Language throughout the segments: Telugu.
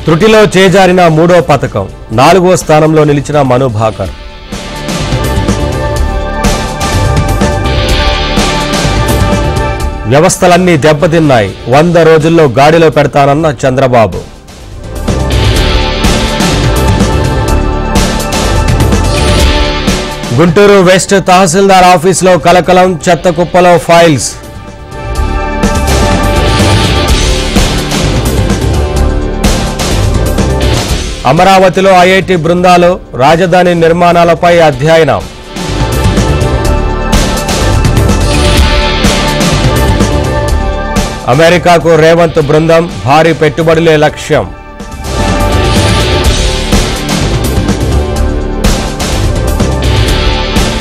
త్రుటిలో చేజారిన మూడో పతకం 4వ స్థానంలో నిలిచిన మను భాకర్. వ్యవస్థలన్నీ దెబ్బతిన్నాయి, 100 రోజుల్లో గాడిలో పెడతానన్న చంద్రబాబు. గుంటూరు వెస్ట్ తహసీల్దార్ ఆఫీసులో కలకలం, చెత్త కుప్పలో ఫైల్స్. అమరావతిలో ఐఐటి బృందాలు, రాజధాని నిర్మాణాలపై అధ్యయనం. అమెరికాకు రేవంత్ బృందం, భారీ పెట్టుబడులే లక్ష్యం.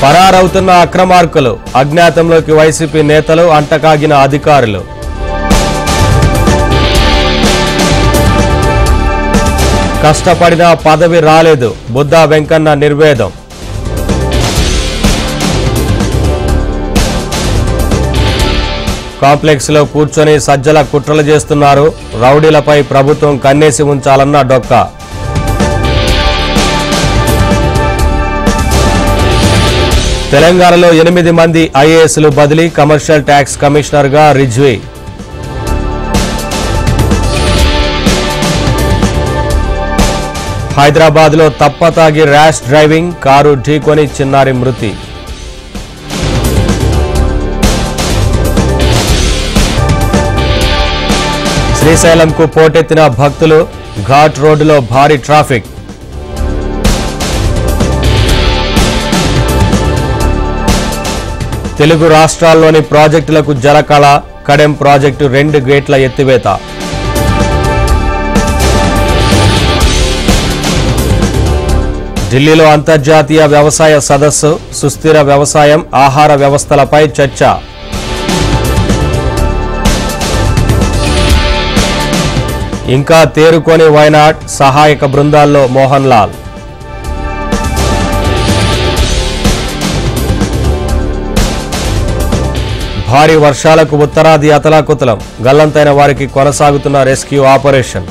పరారవుతున్న అక్రమార్కులు, అజ్ఞాతంలోకి వైసీపీ నేతలు, అంటకాగిన అధికారులు. కష్టపడినా పదవి రాలేదు, బుద్ధా వెంకన్న నిర్వేదం. కాంప్లెక్స్ లో కూర్చొని సజ్జల కుట్రలు చేస్తున్నారు, రౌడీలపై ప్రభుత్వం కన్నేసి ఉంచాలన్న డొక్కా. తెలంగాణలో 8 మంది ఐఏఎస్లు బదిలీ, కమర్షియల్ ట్యాక్స్ కమిషనర్ గా రిజ్వీ. హైదరాబాద్ లో తప్పతాగి ర్యాష్ డ్రైవింగ్, కారు ఢీకొని చిన్నారి మృతి. శ్రీశైలంకు పోటెత్తిన భక్తులు, ఘాట్ రోడ్డులో భారీ ట్రాఫిక్. తెలుగు రాష్ట్రాల్లోని ప్రాజెక్టులకు జలకళ, కడెం ప్రాజెక్టు 2 గేట్ల ఎత్తివేత. ఢిల్లీలో అంతర్జాతీయ వ్యవసాయ సదస్సు, సుస్థిర వ్యవసాయం, ఆహార వ్యవస్థలపై చర్చ. ఇంకా తేరుకొని వైనాడ్, సహాయక బృందాల్లో మోహన్ లాల్. భారీ వర్షాలకు ఉత్తరాది అతలాకుతలం, గల్లంతైన వారికి కొనసాగుతున్న రెస్క్యూ ఆపరేషన్.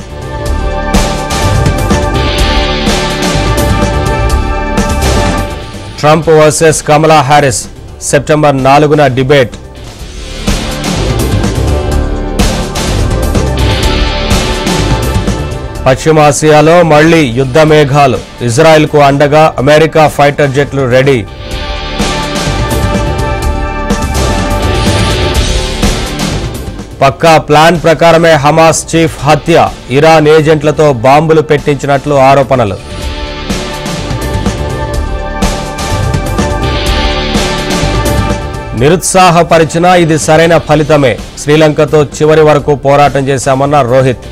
ట్రంప్ వర్సెస్ కమలా హ్యారిస్, సెప్టెంబర్ 4న డిబేట్. పశ్చిమాసియాలో మళ్లీ యుద్ధ మేఘాలు, ఇజ్రాయెల్కు అండగా అమెరికా ఫైటర్ జెట్లు రెడీ. పక్కా ప్లాన్ ప్రకారమే హమాస్ చీఫ్ హత్య, ఇరాన్ ఏజెంట్లతో బాంబులు పెట్టించినట్లు ఆరోపణలు. నిరుత్సాహపరిచినా ఇది సరైన ఫలితమే, శ్రీలంకతో చివరి వరకు పోరాటం చేశామన్న రోహిత్.